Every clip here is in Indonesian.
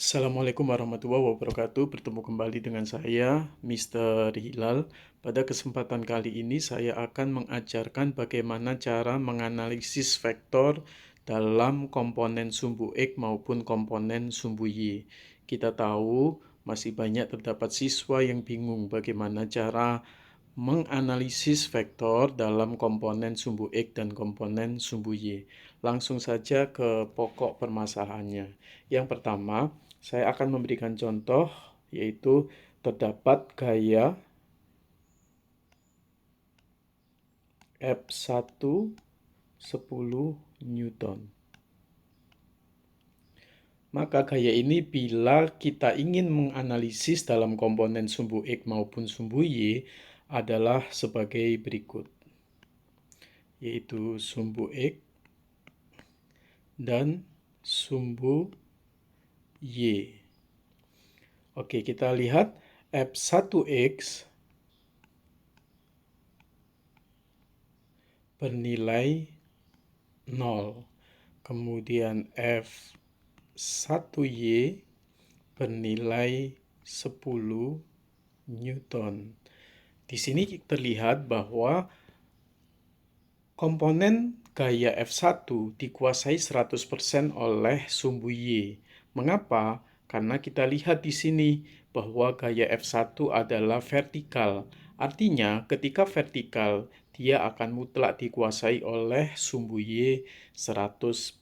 Assalamualaikum warahmatullahi wabarakatuh. Bertemu kembali dengan saya, Mr. Hilal. Pada kesempatan kali ini, saya akan mengajarkan bagaimana cara menganalisis vektor dalam komponen sumbu X maupun komponen sumbu Y. Kita tahu masih banyak terdapat siswa yang bingung bagaimana cara menganalisis vektor dalam komponen sumbu X dan komponen sumbu Y. Langsung saja ke pokok permasalahannya. Yang pertama, saya akan memberikan contoh, yaitu terdapat gaya F1 10 Newton. Maka gaya ini bila kita ingin menganalisis dalam komponen sumbu X maupun sumbu Y adalah sebagai berikut, yaitu sumbu X dan sumbu Y. Oke, kita lihat F1X bernilai 0. Kemudian F1Y bernilai 10 Newton. Di sini terlihat bahwa komponen gaya F1 dikuasai 100% oleh sumbu Y. Mengapa? Karena kita lihat di sini bahwa gaya F1 adalah vertikal. Artinya, ketika vertikal, dia akan mutlak dikuasai oleh sumbu Y 100%.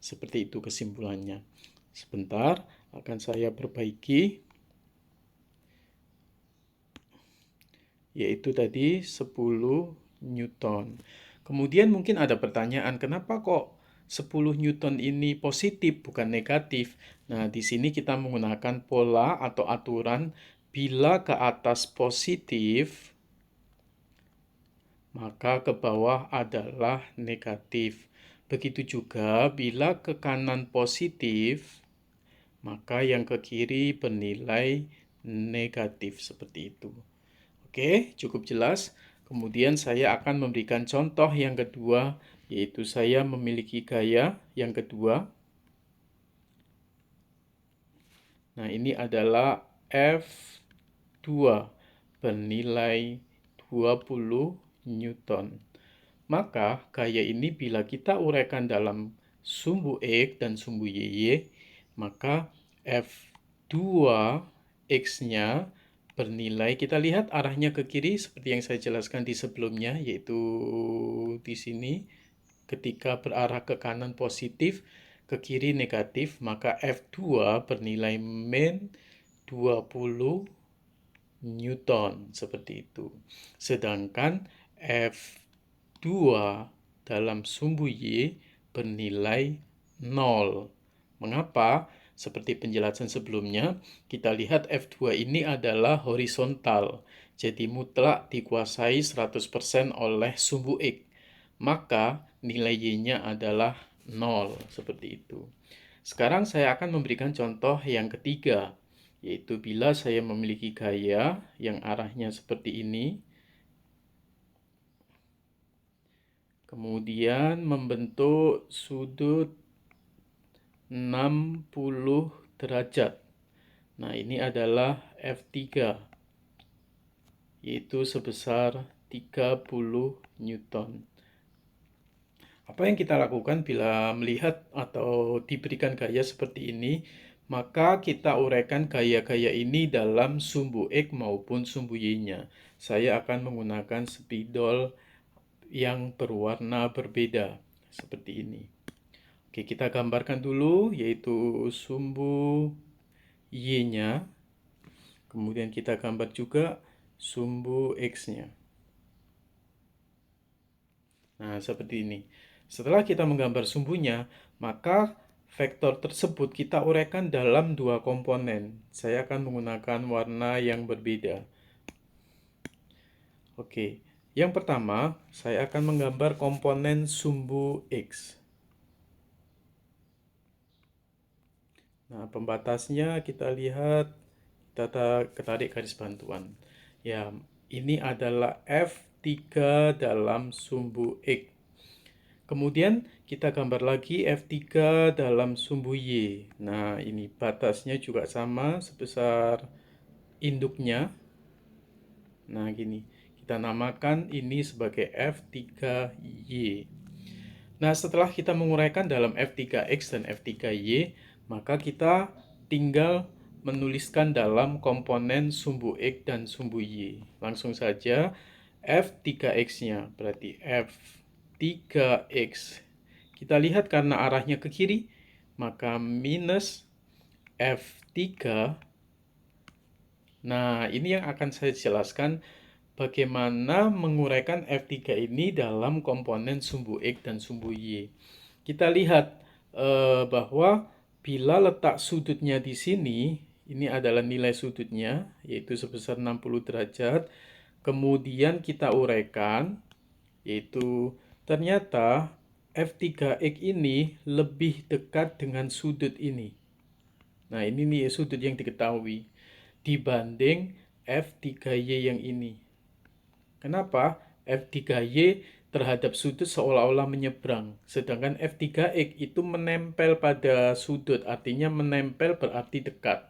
Seperti itu kesimpulannya. Sebentar, akan saya perbaiki. Yaitu tadi 10 Newton. Kemudian mungkin ada pertanyaan, kenapa kok 10 Newton ini positif bukan negatif? Nah, di sini kita menggunakan pola atau aturan bila ke atas positif, maka ke bawah adalah negatif. Begitu juga bila ke kanan positif, maka yang ke kiri bernilai negatif seperti itu. Oke, cukup jelas. Kemudian saya akan memberikan contoh yang kedua, yaitu saya memiliki gaya yang kedua. Nah, ini adalah F2 bernilai 20 Newton. Maka gaya ini bila kita uraikan dalam sumbu X dan sumbu YY, maka F2 X-nya bernilai, kita lihat arahnya ke kiri seperti yang saya jelaskan di sebelumnya, yaitu di sini ketika berarah ke kanan positif, ke kiri negatif, maka F2 bernilai min 20 Newton seperti itu. Sedangkan F2 dalam sumbu Y bernilai 0. Mengapa? Seperti penjelasan sebelumnya, kita lihat F2 ini adalah horizontal, jadi mutlak dikuasai 100% oleh sumbu X. Maka nilai Y-nya adalah 0, seperti itu. Sekarang saya akan memberikan contoh yang ketiga, yaitu bila saya memiliki gaya yang arahnya seperti ini, kemudian membentuk sudut 60 derajat. Nah, ini adalah F3, yaitu sebesar 30 Newton. Apa yang kita lakukan bila melihat atau diberikan gaya seperti ini? Maka kita uraikan gaya-gaya ini dalam sumbu X maupun sumbu Y-nya. Saya akan menggunakan spidol yang berwarna berbeda, seperti ini. Oke, kita gambarkan dulu, yaitu sumbu Y-nya. Kemudian kita gambar juga sumbu X-nya. Nah, seperti ini. Setelah kita menggambar sumbunya, maka vektor tersebut kita uraikan dalam dua komponen. Saya akan menggunakan warna yang berbeda. Oke, yang pertama saya akan menggambar komponen sumbu X. Nah, pembatasnya kita lihat, kita tarik garis bantuan. Ya, ini adalah F3 dalam sumbu X. Kemudian kita gambar lagi F3 dalam sumbu Y. Nah, ini batasnya juga sama sebesar induknya. Nah, gini. Kita namakan ini sebagai F3Y. Nah, setelah kita menguraikan dalam F3X dan F3Y, maka kita tinggal menuliskan dalam komponen sumbu X dan sumbu Y. Langsung saja, F3X-nya berarti F3X. Kita lihat karena arahnya ke kiri, maka minus F3. Nah, ini yang akan saya jelaskan bagaimana menguraikan F3 ini dalam komponen sumbu X dan sumbu Y. Kita lihat bahwa bila letak sudutnya di sini, ini adalah nilai sudutnya, yaitu sebesar 60 derajat. Kemudian kita uraikan, yaitu ternyata F3X ini lebih dekat dengan sudut ini. Nah, ini nih sudut yang diketahui dibanding F3Y yang ini. Kenapa? F3Y terhadap sudut seolah-olah menyeberang, sedangkan F3X itu menempel pada sudut, artinya menempel berarti dekat.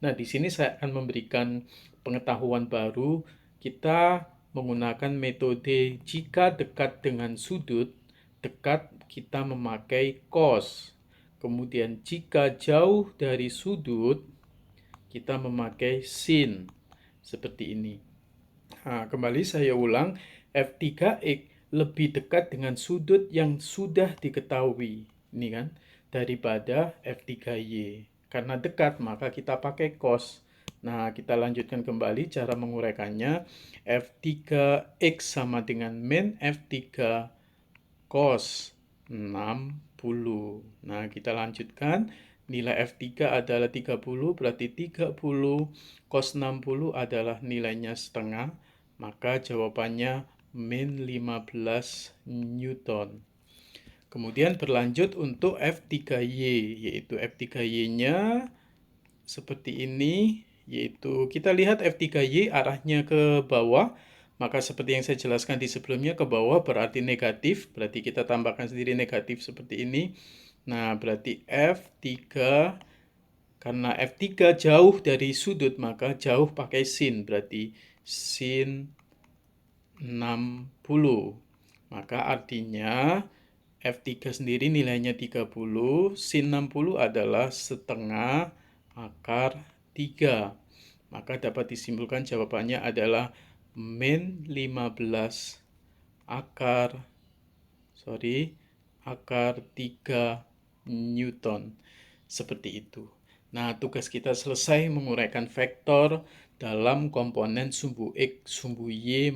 Nah, di sini saya akan memberikan pengetahuan baru. Kita menggunakan metode jika dekat dengan sudut, dekat kita memakai cos. Kemudian jika jauh dari sudut, kita memakai sin. Seperti ini. Nah, kembali saya ulang, F3X lebih dekat dengan sudut yang sudah diketahui, ini kan, daripada F3Y. Karena dekat, maka kita pakai cos. Nah, kita lanjutkan kembali cara menguraikannya. F3X sama dengan min F3 cos 60. Nah, kita lanjutkan. Nilai F3 adalah 30, berarti 30 cos 60 adalah nilainya setengah. Maka jawabannya min 15 Newton. Kemudian berlanjut untuk F3Y, yaitu F3Y-nya seperti ini, yaitu kita lihat F3Y arahnya ke bawah, maka seperti yang saya jelaskan di sebelumnya, ke bawah berarti negatif, berarti kita tambahkan sendiri negatif seperti ini. Nah, berarti F3, karena F3 jauh dari sudut, maka jauh pakai sin, berarti sin 60. Maka artinya F3 sendiri nilainya 30, sin 60 adalah setengah akar 3. Maka dapat disimpulkan jawabannya adalah min 15 akar akar 3 Newton. Seperti itu. Nah, tugas kita selesai menguraikan vektor dalam komponen sumbu X, sumbu Y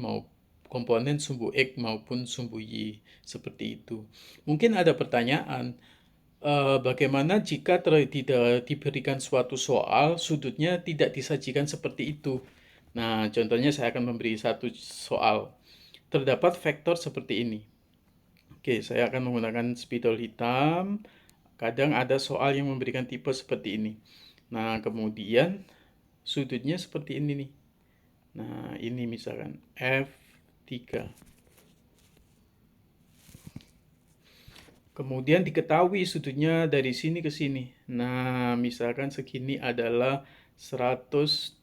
komponen sumbu X maupun sumbu Y. Seperti itu. Mungkin ada pertanyaan, bagaimana jika tidak diberikan suatu soal, sudutnya tidak disajikan seperti itu? Nah, contohnya saya akan memberi satu soal. Terdapat vektor seperti ini. Oke, saya akan menggunakan spidol hitam. Kadang ada soal yang memberikan tipe seperti ini. Nah, kemudian sudutnya seperti ini nih. Nah, ini misalkan F3. Kemudian diketahui sudutnya dari sini ke sini. Nah, misalkan segini adalah 120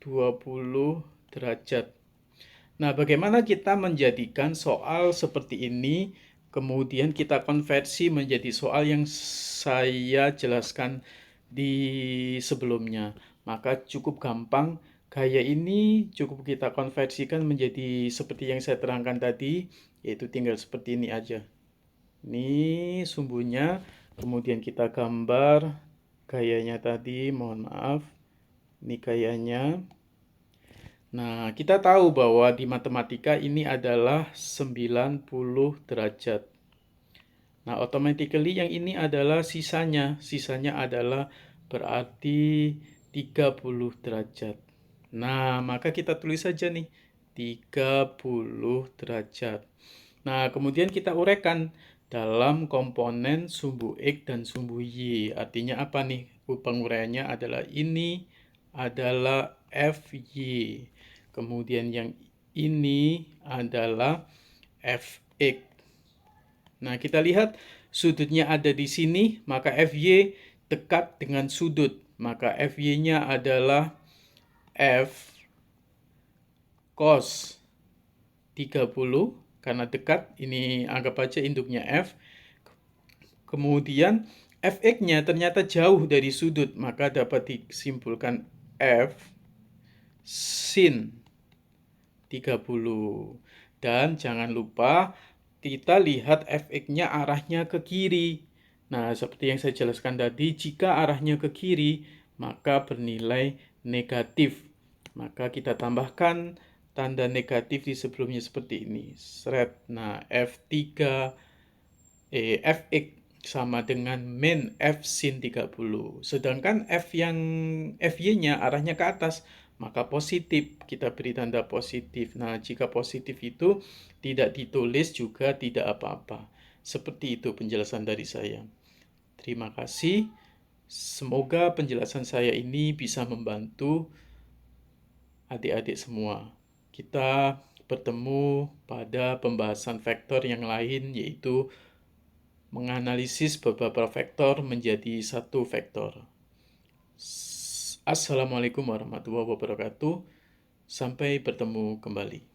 derajat. Nah, bagaimana kita menjadikan soal seperti ini, kemudian kita konversi menjadi soal yang saya jelaskan di sebelumnya. Maka cukup gampang, gaya ini cukup kita konversikan menjadi seperti yang saya terangkan tadi, yaitu tinggal seperti ini aja. Ini sumbunya, kemudian kita gambar gayanya tadi, mohon maaf. Ini gayanya. Nah, kita tahu bahwa di matematika ini adalah 90 derajat. Nah, automatically yang ini adalah sisanya. Sisanya adalah berarti 30 derajat. Nah, maka kita tulis saja nih, 30 derajat. Nah, kemudian kita uraikan dalam komponen sumbu X dan sumbu Y. Artinya apa nih? Penguraiannya adalah ini adalah FY. Kemudian yang ini adalah Fx. Nah, kita lihat sudutnya ada di sini, maka FY dekat dengan sudut. Maka FY-nya adalah F cos 30, karena dekat, ini anggap aja induknya F. Kemudian Fx-nya ternyata jauh dari sudut, maka dapat disimpulkan F sin 30. Dan jangan lupa kita lihat Fx-nya arahnya ke kiri. Nah, seperti yang saya jelaskan tadi, jika arahnya ke kiri, maka bernilai negatif. Maka kita tambahkan tanda negatif di sebelumnya seperti ini. Seret. Nah, Fx sama dengan min F sin 30. Sedangkan Fy-nya arahnya ke atas, maka positif. Kita beri tanda positif. Nah, jika positif itu tidak ditulis juga tidak apa-apa. Seperti itu penjelasan dari saya. Terima kasih. Semoga penjelasan saya ini bisa membantu adik-adik semua. Kita bertemu pada pembahasan vektor yang lain, yaitu menganalisis beberapa vektor menjadi satu vektor. Assalamualaikum warahmatullahi wabarakatuh. Sampai bertemu kembali.